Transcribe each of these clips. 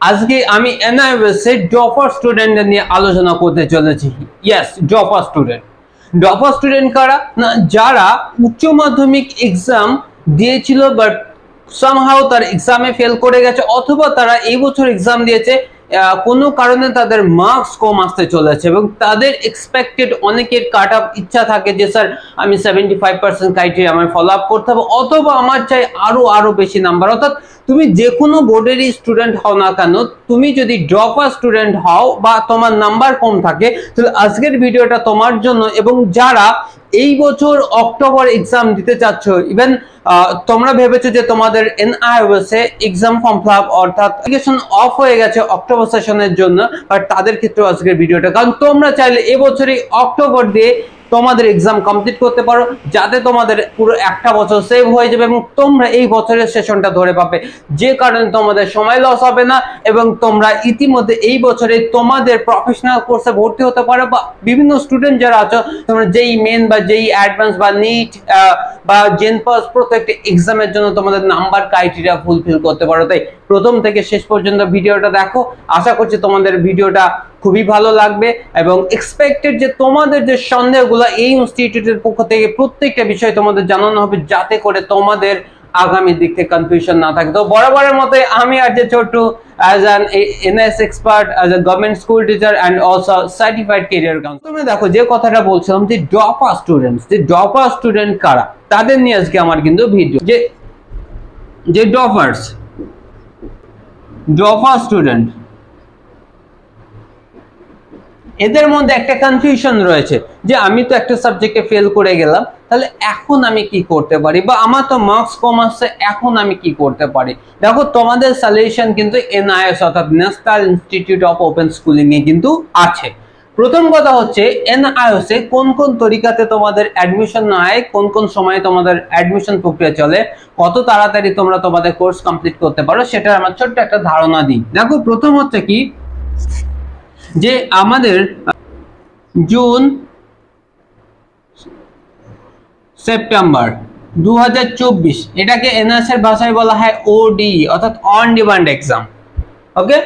আজকে আমি NIOS এর ড্রপার স্টুডেন্টদের নিয়ে আলোচনা করতে চলেছি। Yes, dropper student. Dropper student কারা? না, যারা উচ্চ মাধ্যমিক এক্সাম দিয়েছিল বাট সামহাউ তার এক্সামে ফেল করে গেছে, অথবা তারা এই বছর এক্সাম দিয়েছে, কোনো কারণে তাদের মার্কস কম আসতে চলেছে এবং তাদের এক্সপেক্টেড অনেকের কাট অফ ইচ্ছা থাকে যে স্যার আমি 75% ক্রাইটেরিয়া আমার ফলো আপ করতে হবে, অথবা আমার চাই আরো বেশি নাম্বার। অর্থাৎ তুমি যে কোনো বোর্ডেরই স্টুডেন্ট হও না কেন, তুমি যদি ড্রপার স্টুডেন্ট হও বা তোমার নাম্বার কম থাকে, তাহলে আজকের ভিডিওটা তোমার জন্য। এবং যারা এই বছর অক্টোবর এক্সাম দিতে চাচ্ছ, ইভেন তোমরা ভেবেছো যে তোমাদের NIOS এ এক্সাম ফর্ম ফিল আপ অর্থাৎ অ্যাপ্লিকেশন অফ হয়ে গেছে অক্টোবর সেশনের জন্য, বাট তাদের ক্ষেত্রে আজকের ভিডিওটা, কারণ তোমরা চাইলে এবছরই অক্টোবর দিয়ে তোমাদের এক্সাম কমপ্লিট করতে পারো, যাতে তোমাদের পুরো একটা বছর সেভ হয়ে যাবে এবং তোমরা এই বছরের সেশনটা ধরে পাবে, যে কারণে তোমাদের সময় লস হবে না এবং তোমরা ইতিমধ্যে এই বছরে তোমাদের প্রফেশনাল কোর্সে ভর্তি হতে পারো। বা বিভিন্ন স্টুডেন্ট যারা আছো, তোমরা যেই মেন বা যেই অ্যাডভান্স বা নিট বা জেনপাস প্রত্যেকটা এক্সামের জন্য তোমাদের নাম্বার ক্রাইটেরিয়া ফুলফিল করতে পারো। তাই প্রথম থেকে শেষ পর্যন্ত ভিডিওটা দেখো, আশা করছি তোমাদের ভিডিওটা খুবই ভালো লাগবে এবং এক্সপেক্টেড যে তোমাদের যে সন্দেহগুলো এই ইনস্টিটিউটের পক্ষ থেকে প্রত্যেকটা বিষয় তোমাদের জানানো হবে, যাতে করে তোমাদের আগামী দিক থেকে কনফিউশন না থাকে। তো বরাবরের মতো আমি আর যে ছোট as an NIOS expert, as a government school teacher and also certified career counselor। তুমি দেখো যে কথাটা বলছিলাম যে ড্রপার স্টুডেন্টস, যে ড্রপার স্টুডেন্ট কারা, তাদের নিয়ে আজকে আমার কিন্তু ভিডিও। যে ড্রপার স্টুডেন্ট, এদের মধ্যে একটা কনফিউশন রয়েছে যে আমি তো একটা সাবজেক্টে ফেল করে গেলাম, তাহলে এখন আমি কি করতে পারি, বা আমার তো মার্কস কম আসছে, এখন আমি কি করতে পারি। দেখো তোমাদের সলিউশন কিন্তু NIOS অর্থাৎ national institute of open schooling এ কিন্তু আছে। প্রথম কথা হচ্ছে NIOS এ কোন কোন তরিকাতে তোমাদের অ্যাডমিশন হয়, কোন সময়ে তোমাদের অ্যাডমিশন প্রক্রিয়া চলে, কত তাড়াতাড়ি তোমরা তোমাদের কোর্স কমপ্লিট করতে পারো, সেটা আমার ছোট্ট একটা ধারণা দিই। দেখো প্রথম হচ্ছে কি যে আমাদের জুন সেপ্টেম্বর 2024, এটাকে NIOS এর ভাষায় বলা হয় ODE অর্থাৎ on demand exam. Okay,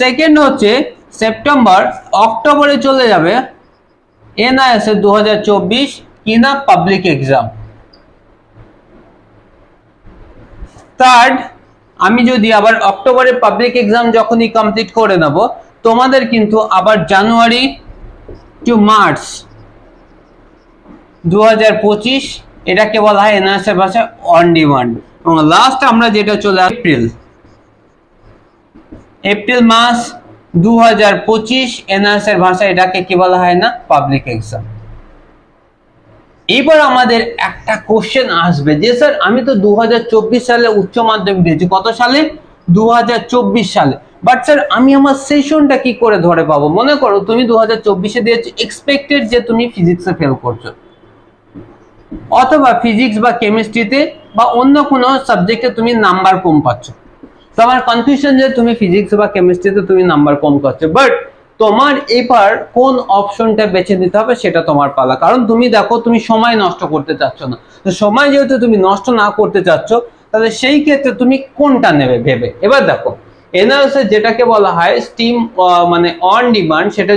second হচ্ছে সেপ্টেম্বর অক্টোবরে চলে যাবে NIOS এর 2024 কিনা পাবলিক এক্সাম। থার্ড, আমি যদি আবার অক্টোবরে পাবলিক এক্সাম যখনই কমপ্লিট করে নেব, তোমাদের কিন্তু আবার জানুয়ারি টু মার্চ 2025, এটাকে বলা হয় NIOS এর ভাষায় অন ডিমান্ড। এবং লাস্ট আমরা যেটা চলে এপ্রিল মাস 2025, NIOS এর ভাষায় এটাকে কি বলা হয় না, পাবলিক এক্সাম। এবার আমাদের একটা কোশ্চেন আসবে যে স্যার আমি তো 2024 সালে উচ্চ মাধ্যমিক দিয়েছি, কত সালে, 2024 সালে, বাট স্যার আমি আমার সেশনটা কি করে ধরে পাবো। মনে করো তুমি 2024-এ দিয়েছো, এক্সপেক্টেড যে তুমি ফিজিক্সে ফেল করছো, অথবা ফিজিক্স বা কেমিস্ট্রিতে বা অন্য কোনো সাবজেক্টে তুমি নাম্বার কম পাচ্ছ। তো আমার কনফিউশন যে তুমি ফিজিক্স বা কেমিস্ট্রিতে তুমি নাম্বার কম পাচ্ছ, বাট তোমার এবার কোন অপশনটা বেছে নিতে হবে সেটা তোমার পালা। কারণ তুমি দেখো তুমি সময় নষ্ট করতে চাচ্ছ না, তো সময় যেহেতু তুমি নষ্ট না করতে চাচ্ছ, তাহলে সেই ক্ষেত্রে তুমি কোনটা নেবে ভেবে। এবার দেখো NIOS এর যেটাকে বলা হয় স্টিম মানে অন ডিমান্ড, সেটা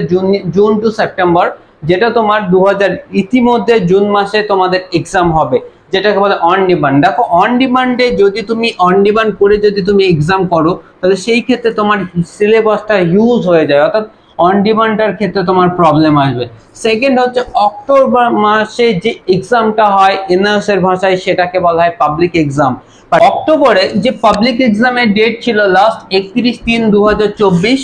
জুন টু সেপ্টেম্বর, যেটা তোমার 2000 ইতিমধ্যে জুন মাসে তোমাদের এক্সাম হবে, যেটাকে বলে অন ডিমান্ড। দেখো অন ডিমান্ডে যদি তুমি অন ডিমান্ড করে যদি তুমি এক্সাম করো, তাহলে সেই ক্ষেত্রে তোমার সিলেবাসটা হিউজ হয়ে যায়, অর্থাৎ অন ডিমান্ডের ক্ষেত্রে তোমার প্রবলেম আসবে। সেকেন্ড হচ্ছে অক্টোবর মাসে যে এক্সামটা হয় NIOS এর ভাষায়, সেটাকে বলা হয় পাবলিক এক্সাম। অক্টোবরে যে পাবলিক এক্সামের ডেট ছিল লাস্ট 31/3/2024,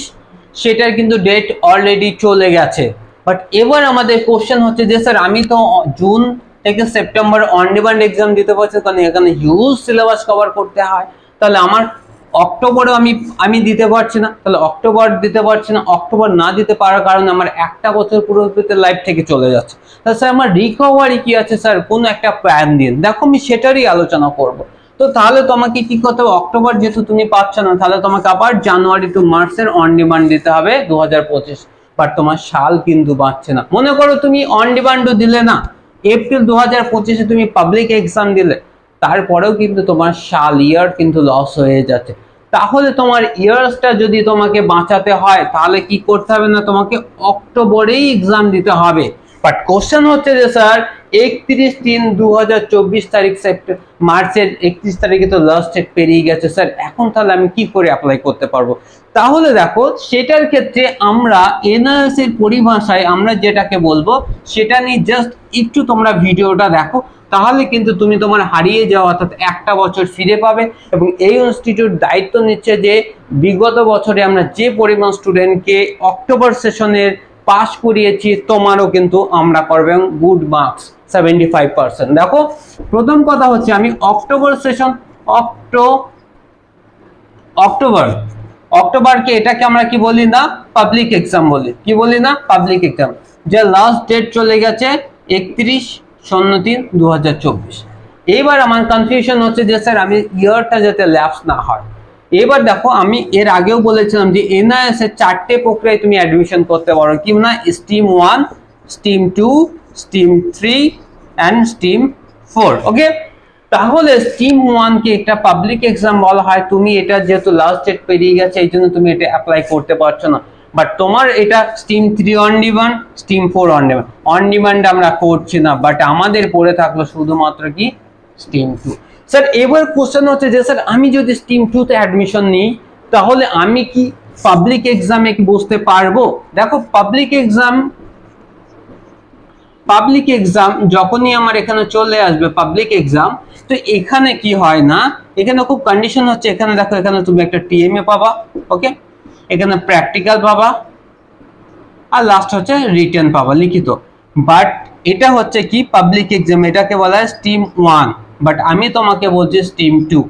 সেটার কিন্তু ডেট অলরেডি চলে গেছে। বাট এবার আমাদের কোশ্চেন হচ্ছে যে স্যার আমি তো জুন থেকে সেপ্টেম্বর অন ডিমান্ড এক্সাম দিতে পারছি, কারণ এখানে হিউজ সিলেবাস কভার করতে হয়, তাহলে আমার অক্টোবরে আমি দিতে পারছি না, তাহলে অক্টোবর দিতে পারছি না। অক্টোবর না দিতে পারার কারণে আমার একটা বছর পুরোপুরি লাইফ থেকে চলে যাচ্ছে। তাহলে স্যার আমার রিকভারি কি আছে স্যার, কোনো একটা প্ল্যান দিন। দেখো আমি সেটারই আলোচনা করব। তো তাহলে তোমাকে কি করতে হবে, অক্টোবর যেহেতু তুমি পাচ্ছ না, তাহলে তোমাকে আবার জানুয়ারি টু মার্চের অন ডিমান্ড দিতে হবে 2025। বাট তোমার সাল কিন্তু বাঁচছে না। মনে করো তুমি অন ডিমান্ডও দিলে না, এপ্রিল 2025-এ তুমি পাবলিক এক্সাম দিলে, তারপরেও কিন্তু তোমার সাল ইয়ার কিন্তু লস হয়ে যাচ্ছে। তাহলে তোমার ইয়ার্সটা যদি তোমাকে বাঁচাতে হয় তাহলে কি করতে হবে না, তোমাকে অক্টোবরেই এক্সাম দিতে হবে। বাট কোশ্চেন হচ্ছে যে স্যার 31/3/2024 তারিখ মার্চের 31 তারিখে তো লাস্ট ডেট পেরিয়ে গেছে স্যার, এখন তাহলে আমি কি করে অ্যাপ্লাই করতে পারবো? তাহলে দেখো সেটার ক্ষেত্রে আমরা এনআরএস এর পরিভাষায় আমরা যেটাকে বলবো সেটা নিয়ে জাস্ট একটু তোমরা ভিডিওটা দেখো, তাহলে কিন্তু তুমি তোমার হারিয়ে যাওয়া অর্থাৎ একটা বছর ফিরে পাবে। এবং এই ইনস্টিটিউট দায়িত্ব নিচ্ছে যে বিগত বছরে আমরা যে পরিমাণ স্টুডেন্টকে অক্টোবর সেশনের পাস করিয়েছি তোমারও কিন্তু আমরা করবে গুড মার্কস 75%। দেখো প্রথম কথা হচ্ছে আমি অক্টোবর সেশন অক্টোবরকে এটাকে আমরা কি বলি না, পাবলিক এক্সাম বলি। কি বলি না, পাবলিক এক্সাম। যে লাস্ট ডেট চলে গেছে 31/03/2024। এবার আমার কনফিউশন হচ্ছে যে স্যার আমি ইয়ারটা যাতে ল্যাপস না হয়। এবার দেখো আমি এর আগেও বলেছিলাম যে এনআইএস এর 4টে প্রক্রিয়ায় তুমি অ্যাডমিশন করতে পারো, কি না, stream 1, stream 2, stream 3 and stream 4। Okay, তাহলে স্ট্রিম 1 কে একটা পাবলিক এক্সাম বলা হয়। তুমি এটা যেহেতু লাস্ট ডেট পেরিয়ে গেছে এই জন্য তুমি এটা অ্যাপ্লাই করতে পারছো না। বাট তোমার এটা stream 3 on demand, stream 4 on demand. On demand আমরা করছি না, বাট আমাদের পড়ে থাকলো শুধুমাত্র কি স্ট্রিম 2। স্যার এবার কোশ্চেন হচ্ছে যে স্যার আমি যদি স্ট্রিম 2 তে অ্যাডমিশন নিই তাহলে আমি কি পাবলিক এক্সামে কি বসতে পারবো? দেখো পাবলিক এক্সাম যখনই আমার এখানে চলে আসবে পাবলিক এক্সাম, তো এখানে কি হয় না, এখানে খুব কন্ডিশন হচ্ছে, এখানে দেখো এখানে তুমি একটা টিএমএ পাবা, ওকে, এখানে প্র্যাকটিক্যাল পাবা, আর লাস্ট হচ্ছে রিটেন পাবা, লিখিত। বাট এটা হচ্ছে কি পাবলিক এক্সাম, এটাকে বলা হয় স্ট্রিম 1, বাট আমি তোমাকে বলছি স্ট্রিম 2।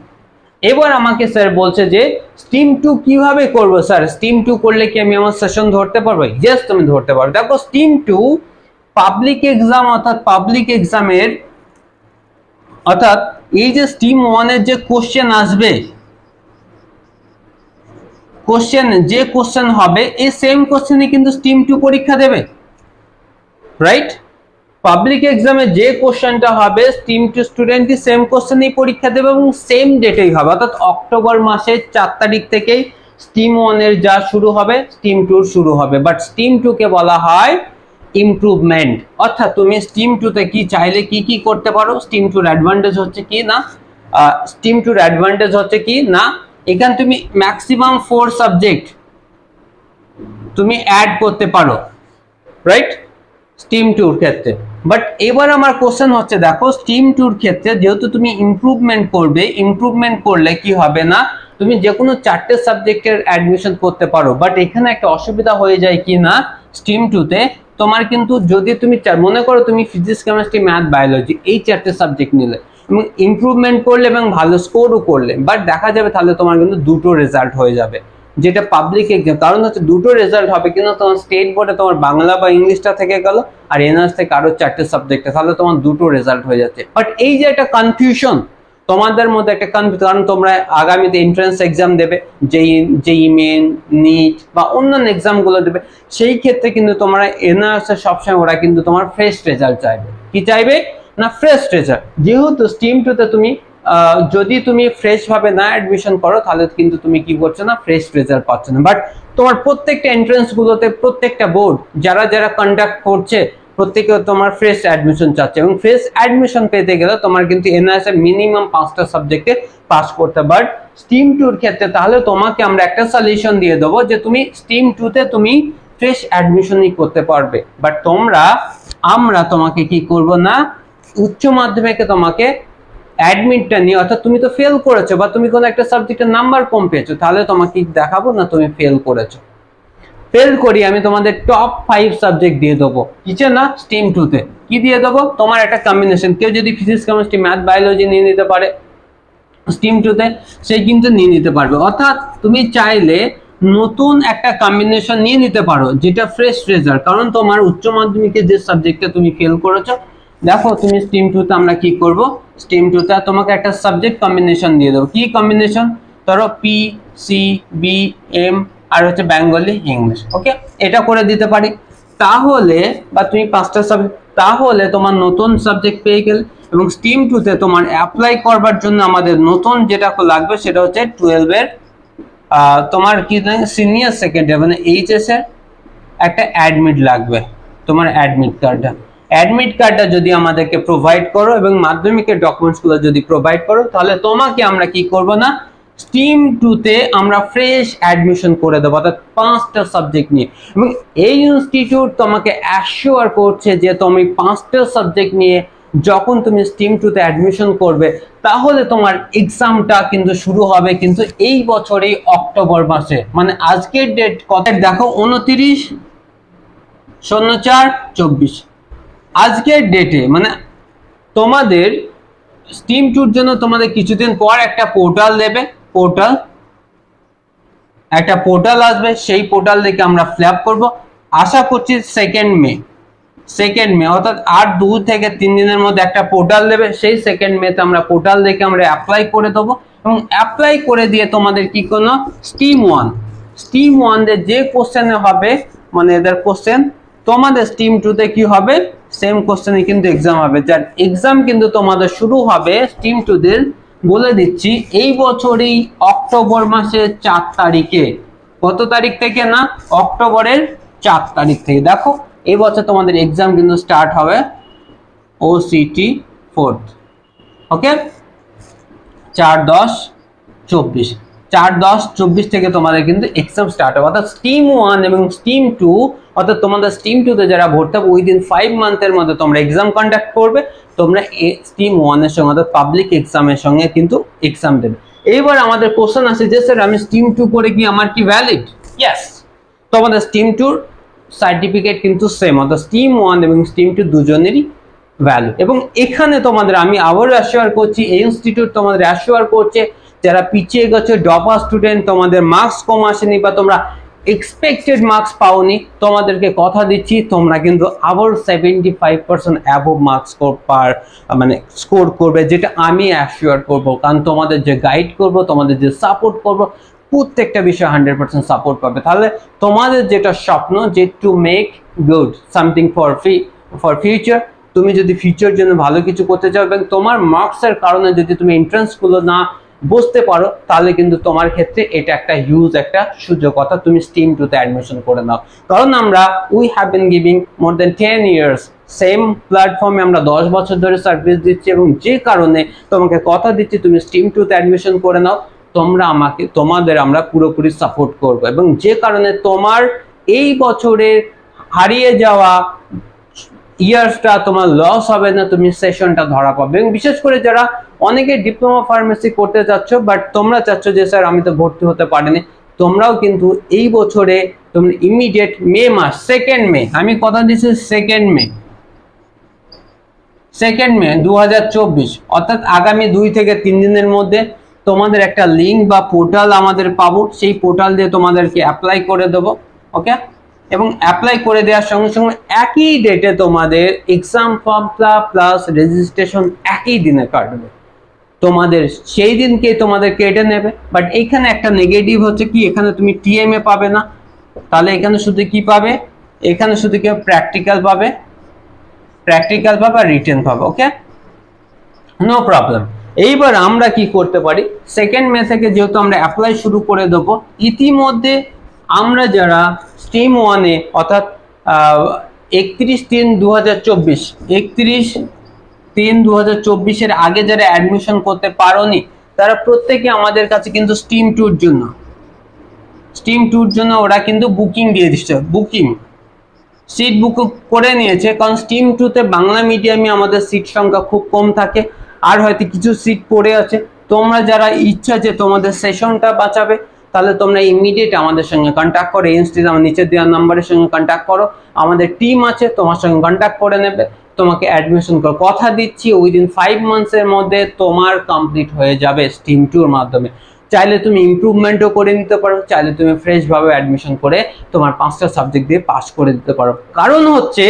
এবার আমাকে স্যার বলছে যে স্ট্রিম 2 কিভাবে করব স্যার? স্ট্রিম 2 করলে কি আমি আমার সেশন ধরতে পারবো? ইয়েস, তুমি ধরতে পারবে। দেখো স্ট্রিম 2 পাবলিক এক্সাম অর্থাৎ পাবলিক এক্সামের অর্থাৎ এই যে স্ট্রিম 1 এর যে কোশ্চেন আসবে, যে কোশ্চেন হবে এই সেম কোশ্চেনই কিন্তু স্ট্রিম 2 পরীক্ষা দেবে, রাইট? পাবলিক এক্সামে যে কোশ্চেনটা হবে স্ট্রিম 2 স্টুডেন্টই সেম কোশ্চেনই পরীক্ষা দেবে এবং সেম ডেটেই হবে, অর্থাৎ অক্টোবর মাসের 4 তারিখ থেকেই স্ট্রিম 1 এর যা শুরু হবে স্ট্রিম 2 শুরু হবে। বাট স্ট্রিম 2 কে বলা হয় ইমপ্রুভমেন্ট, অর্থাৎ তুমি স্ট্রিম 2 তে কি চাইলে কি করতে পারো। স্ট্রিম 2 এর অ্যাডভান্টেজ হচ্ছে কি না, স্ট্রিম 2 এর অ্যাডভান্টেজ হচ্ছে কি না, এখানে তুমি ম্যাক্সিমাম 4 সাবজেক্ট তুমি অ্যাড করতে পারো, রাইট, স্ট্রিম 2 এর ক্ষেত্রে। বাট এবার আমার কোশ্চেন হচ্ছে দেখো স্ট্রিম 2 এর ক্ষেত্রে যেহেতু তুমি ইমপ্রুভমেন্ট করবে, ইমপ্রুভমেন্ট করলে কি হবে না, তুমি যে কোনো 4টে সাবজেক্টের অ্যাডমিশন করতে পারো। বাট এখানে একটা অসুবিধা হয়ে যায় কি না, স্ট্রিম 2 তে তোমার কিন্তু যদি তুমি মনে করো তুমি ফিজিক্স, কেমিস্ট্রি, ম্যাথ, বায়োলজি এই 4টে সাবজেক্ট নিলে এবং ইমপ্রুভমেন্ট করলে এবং ভালো স্কোরও করলে, বাট দেখা যাবে তাহলে তোমার কিন্তু দুটো রেজাল্ট হয়ে যাবে, যেটা পাবলিক এক্সাম। কারণ হচ্ছে দুটো রেজাল্ট হবে, কিন্তু তোমার স্টেট বোর্ডে তোমার বাংলা বা ইংলিশটা থেকে গেল আর এনআরএস থেকে আরো 4টে সাবজেক্টে, তাহলে তোমার দুটো রেজাল্ট হয়ে যাচ্ছে। বাট এই যে একটা কনফিউশন তোমাদের মধ্যে একটা কনফিউশন, কারণ তোমরা আগামীতে এন্ট্রান্স এক্সাম দেবে, যেই মেন, নিট বা অন্যান্য এক্সাম গুলো দেবে, সেই ক্ষেত্রে কিন্তু তোমরা এনআরএস এর সবসময় ওরা কিন্তু তোমার ফ্রেশ রেজাল্ট চাইবে। কি চাইবে না, ফ্রেশ রেজাল্ট। যেহেতু স্ট্রিম 2 তে তুমি যদি তুমি ফ্রেশ ভাবে না অ্যাডমিশন করো তাহলে কিন্তু তুমি কি করছো না, ফ্রেশ রেজাল্ট পাচ্ছ না। বাট তোমার প্রত্যেকটা এন্ট্রান্স গুলোতে প্রত্যেকটা বোর্ড যারা কন্ডাক্ট করছে প্রত্যেকে তোমার ফ্রেশ অ্যাডমিশন চাচ্ছে, এবং ফ্রেশ অ্যাডমিশন পেতে গেলে তোমার কিন্তু এনআরএস এর মিনিমাম 5টা সাবজেক্টে পাস করতে। বাট স্ট্রিম 2 এর ক্ষেত্রে তাহলে তোমাকে আমরা একটা সলিউশন দিয়ে দেবো যে তুমি স্ট্রিম 2 তে তুমি ফ্রেশ অ্যাডমিশনই করতে পারবে। বাট আমরা তোমাকে কি করব না, উচ্চ মাধ্যমিকে তোমাকে অ্যাডমিটটা নিয়ে, অর্থাৎ তুমি তো ফেল করেছো বা তুমি কোনো একটা সাবজেক্টের নাম্বার কম পেয়েছো, তাহলে তোমাকে দেখাবো না তুমি ফেল করেছো। ফেল করি আমি তোমাদের টপ 5 সাবজেক্ট দিয়ে দেবো, কিছু না, স্ট্রিম 2 তে কি দিয়ে দেবো, তোমার একটা কম্বিনেশন। কেউ যদি ফিজিক্স, কেমিস্ট্রি, ম্যাথ, বায়োলজি নিয়ে নিতে পারে স্ট্রিম 2 তে, সে কিন্তু নিয়ে নিতে পারবে। অর্থাৎ তুমি চাইলে নতুন একটা কম্বিনেশন নিয়ে নিতে পারো যেটা ফ্রেশ রেজাল্ট, কারণ তোমার উচ্চ মাধ্যমিকে যে সাবজেক্টে তুমি ফেল করেছো, দেখো তুমি স্ট্রিম 2 তে আমরা কি করব, স্ট্রিম 2 তে তোমাকে একটা সাবজেক্ট কম্বিনেশন দিয়ে দেবো। কি কম্বিনেশন? ধরো P, C, B, M R হচ্ছে বেঙ্গলি, ইংলিশ, ওকে, এটা করে দিতে পারি। তাহলে বা তুমি 5টা সাবজেক্ট, তাহলে তোমার নতুন সাবজেক্ট পেয়ে গেলে। এবং স্ট্রিম 2 তে তোমার অ্যাপ্লাই করবার জন্য আমাদের নতুন যেটা লাগবে সেটা হচ্ছে 12 এর তোমার কি সিনিয়র সেকেন্ডারি মানে এইচএস এর একটা অ্যাডমিট লাগবে, তোমার অ্যাডমিট কার্ডটা যদি আমাদেরকে প্রোভাইড করো এবং মাধ্যমিকের ডকুমেন্টসগুলো যদি প্রোভাইড করো, তাহলে তোমাকে আমরা কি করব না, স্ট্রিম 2 তে আমরা ফ্রেশ অ্যাডমিশন করে দেবো, অর্থাৎ 5টা সাবজেক্ট নিয়ে। এবং এই ইনস্টিটিউট তোমাকে অ্যাসিওর করছে যে তুমি 5টা সাবজেক্ট নিয়ে যখন তুমি স্ট্রিম 2 তে অ্যাডমিশন করবে, তাহলে তোমার এক্সামটা কিন্তু শুরু হবে কিন্তু এই বছরেই অক্টোবর মাসে। মানে আজকের ডেট কত দেখো, 29/04/24। আজকের ডেটে মানে তোমাদের স্ট্রিম 2 জন্য তোমাদের কিছুদিন পর একটা পোর্টাল দেবে, একটা পোর্টাল আসবে, সেই পোর্টাল থেকে আমরা ফিল করব। আশা করছি 2 মে অর্থাৎ আর 2 থেকে 3 দিনের মধ্যে একটা পোর্টাল দেবে, সেই 2 মেতে আমরা পোর্টাল দেখে আমরা অ্যাপ্লাই করে দেবো। এবং অ্যাপ্লাই করে দিয়ে তোমাদের কি কোনো স্ট্রিম 1 এর যে কোশ্চেনে হবে, মানে এদের কোশ্চেন তোমাদের স্ট্রিম 2 তে কি হবে, সেম কোশ্চেনে কিন্তু এক্সাম হবে। যার এক্সাম কিন্তু তোমাদের শুরু হবে স্ট্রিম 2 দের, বলে দিচ্ছি, এই বছরই অক্টোবর মাসের 4 তারিখে। কত তারিখ থেকে না, অক্টোবরের 4 তারিখ থেকে। দেখো এই বছর তোমাদের এক্সাম কিন্তু স্টার্ট হবে OCT 4th, ওকে, 4/10/24 থেকে তোমাদের কিন্তু এক্সাম স্টার্ট হবে। অর্থাৎ স্ট্রিম 1 এবং স্ট্রিম 2, অর্থাৎ তোমাদের স্ট্রিম 2 তে যারা ভর্তি হবে উইদিন 5 মান্থের মধ্যে তোমরা এক্সাম কন্ডাক্ট করবে, তোমরা স্ট্রিম 1 এর সঙ্গে অর্থাৎ পাবলিক এক্সামের সঙ্গে কিন্তু এক্সাম দেবে। এইবার আমাদের কোশ্চেন আছে যে স্যার আমি স্ট্রিম 2 করে কি আমার কি ভ্যালিড? ইয়েস, তোমাদের স্ট্রিম 2 সার্টিফিকেট কিন্তু সেম, অর্থাৎ স্ট্রিম 1 এবং স্ট্রিম 2 দুজনেরই ভ্যালু। এবং এখানে তোমাদের আমি আবারও অ্যাসিওর করছি, এই ইনস্টিটিউট তোমাদের অ্যাসিওর করছে যারা পিছিয়ে গেছে, ড্রপার স্টুডেন্ট, তোমাদের মার্কস কম আসেনি বা তোমরা এক্সপেক্টেড মার্কস পাওনি, তোমাদেরকে কথা দিচ্ছি তোমরা কিন্তু আবার 75% অ্যাবভ মার্কস মানে স্কোর করবে, যেটা আমি অ্যাসিওর করবো। কারণ তোমাদের যে গাইড করব, তোমাদের যে সাপোর্ট করব, প্রত্যেকটা বিষয়ে 100% সাপোর্ট পাবে। তাহলে তোমাদের যেটা স্বপ্ন যে to make good something for future, তুমি যদি ফিউচার জন্য ভালো কিছু করতে চাও এবং তোমার মার্কসের কারণে যদি তুমি এন্ট্রান্সগুলো না বুঝতে পারো, তাহলে কিন্তু তোমার ক্ষেত্রে এটা একটা হিউজ একটা সুযোগ, অর্থাৎ তুমি স্ট্রিম 2 তে অ্যাডমিশন করে নাও। কারণ আমরা we have been giving more then 10 years same প্ল্যাটফর্মে আমরা 10 বছর ধরে সার্ভিস দিচ্ছি, এবং যে কারণে তোমাকে কথা দিচ্ছি তুমি স্ট্রিম 2 তে অ্যাডমিশন করে নাও, তোমাদের আমরা পুরোপুরি সাপোর্ট করব। এবং যে কারণে তোমার এই বছরের হারিয়ে যাওয়া ইয়ার্সটা তোমার লস হবে না, তুমি সেশনটা ধরা পাবে। এবং বিশেষ করে যারা অনেকে ডিপ্লোমা ফার্মেসি করতে চাচ্ছ, বাট তোমরা চাচ্ছ যে স্যার আমি তো ভর্তি হতে পারিনি, তোমরাও কিন্তু এই বছরে তোমরা ইমিডিয়েট মে মাস 2 মে, আমি কথা দিচ্ছি 2 মে 2024, অর্থাৎ আগামী 2 থেকে 3 দিনের মধ্যে তোমাদের একটা লিঙ্ক বা পোর্টাল আমাদের পাবো, সেই পোর্টাল দিয়ে তোমাদেরকে অ্যাপ্লাই করে দেবো, ওকে। এবং অ্যাপ্লাই করে দেওয়ার সঙ্গে সঙ্গে একই ডেটে তোমাদের এক্সাম ফর্মটা প্লাস রেজিস্ট্রেশন একই দিনে কাটবে, তোমাদের সেই দিনকে তোমাদের কেটে নেবে। বাট এখানে একটা নেগেটিভ হচ্ছে কি, এখানে তুমি টিএমএ পাবে না, তাহলে এখানে শুধু কি পাবে, এখানে শুধু কি প্র্যাকটিক্যাল পাবে আর রিটেন পাবে, ওকে, নো প্রবলেম। এইবার আমরা কি করতে পারি, 2 মে থেকে যেহেতু আমরা অ্যাপ্লাই শুরু করে দেবো, ইতিমধ্যে আমরা যারা স্ট্রিম 1 এ অর্থাৎ 31/3/2024 এর আগে যারা অ্যাডমিশন করতে পারোনি, তারা প্রত্যেকে আমাদের কাছে কিন্তু স্ট্রিম 2 এর জন্য ওরা কিন্তু বুকিং দিয়ে দিচ্ছে, সিট বুক করে নিয়েছে। কারণ স্ট্রিম 2 তে বাংলা মিডিয়ামে আমাদের সিট সংখ্যা খুব কম থাকে, আর হয়তো কিছু সিট পড়ে আছে। তোমরা যারা ইচ্ছা যে তোমাদের সেশনটা বাঁচাবে, তাহলে তোমরা ইমিডিয়েট আমাদের সঙ্গে কন্ট্যাক্ট করো, ইনস্টিটিউট আমার নিচে দেওয়া নাম্বারের সঙ্গে কন্ট্যাক্ট করো, আমাদের টিম আছে তোমার সঙ্গে কন্ট্যাক্ট করে নেবে, তোমাকে অ্যাডমিশন করো। কথা দিচ্ছি উইদিন 5 মান্থসের মধ্যে তোমার কমপ্লিট হয়ে যাবে স্ট্রিম 2 এর মাধ্যমে। চাইলে তুমি ইমপ্রুভমেন্টও করে নিতে পারো, চাইলে তুমি ফ্রেশ ভাবে অ্যাডমিশন করে তোমার 5টা সাবজেক্ট দিয়ে পাস করে দিতে পারো। কারণ হচ্ছে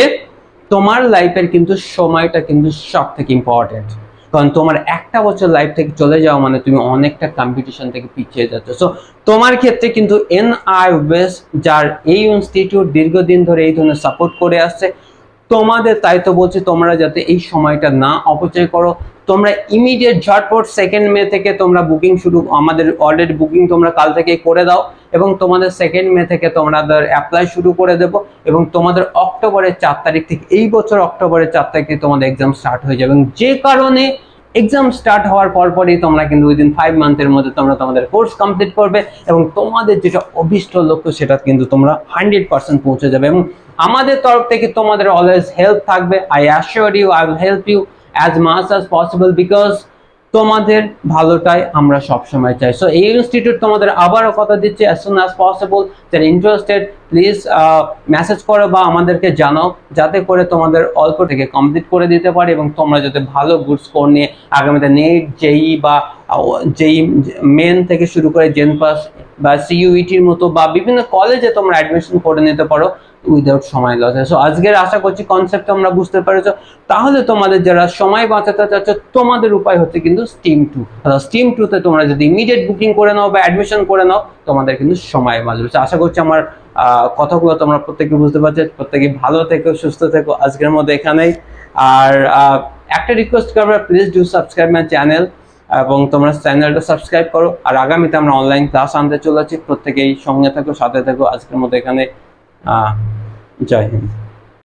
তোমার লাইফের কিন্তু সময়টা কিন্তু সব থেকে ইম্পর্টেন্ট, কারণ তোমার একটা বছর লাইফ থেকে চলে যাওয়া মানে তুমি অনেকটা কম্পিটিশন থেকে পিছিয়ে যাচ্ছ। সো তোমার ক্ষেত্রে কিন্তু NIOS যার এই ইনস্টিটিউট দীর্ঘদিন ধরে এই ধরনের সাপোর্ট করে আসছে, তোমাদের তাই তো বলছি তোমরা যাতে এই সময়টা না অপচয় করো, তোমরা ইমিডিয়েট ঝটপট 2nd মে থেকে তোমরা বুকিং শুরু, আমাদের অলরেডি বুকিং তোমরা কাল থেকে করে দাও এবং তোমাদের 2nd মে থেকে তোমাদের অ্যাপ্লাই শুরু করে দেবো এবং তোমাদের অক্টোবরের 4 তারিখ থেকে, এই বছর অক্টোবরের 4 তারিখ থেকে তোমাদের এক্সাম স্টার্ট হয়ে যাবে এবং যে কারণে এক্সাম স্টার্ট হওয়ার পরপরই তোমরা কিন্তু উইদিন 5 মান্থের মধ্যে তোমরা তোমাদের কোর্স কমপ্লিট করবে এবং তোমাদের যেটা অভিষ্ট লক্ষ্য সেটা কিন্তু তোমরা 100% পৌঁছে যাবে এবং আমাদের তরফ থেকে তোমাদের অলওয়েজ হেল্প থাকবে। I assure you I will help you as much as possible because তোমাদের ভালোটাই আমরা সবসময় চাই। সো এই ইনস্টিটিউট তোমাদের আবারও কথা দিচ্ছে, অ্যাজ সুন অ্যাজ পসিবল যারা ইন্টারেস্টেড প্লিজ মেসেজ করো বা আমাদেরকে জানাও, যাতে করে তোমাদের অল্প থেকে কমপ্লিট করে দিতে পারে এবং তোমরা যাতে ভালো গুড স্কোর নিয়ে আগামীতে নেট, জেই বা জেই মেন থেকে শুরু করে জেন পাস বা সিইউইটির মতো বা বিভিন্ন কলেজে তোমরা অ্যাডমিশন করে নিতে পারো উইদাউট সময় লস। সো আজকের আশা করছি কনসেপ্ট তোমরা বুঝতে পেরেছো। তাহলে তোমাদের যারা সময় বাঁচাতে চাচ্ছ তোমাদের উপায় হচ্ছে কিন্তু স্টিম 2। স্টিম 2তে তোমরা যদি ইমিডিয়েট বুকিং করে নাও বা অ্যাডমিশন করে নাও তোমাদের কিন্তু সময় বাঁচবে। আশা করছি আমার কথাগুলো তোমরা প্রত্যেকে বুঝতে পারছো। প্রত্যেকে ভালো থেকো, সুস্থ থেকো। আজকের মধ্যে এখানেই। আর একটা রিকোয়েস্ট করবো, please do subscribe my channel এবং তোমরা চ্যানেলটা সাবস্ক্রাইব করো। আর আগামীতে আমরা অনলাইন ক্লাস আনতে চলেছি, প্রত্যেকেই সঙ্গে থেকো, সাথে থেকো। আজকের মধ্যে এখানে জয় হিন্দ।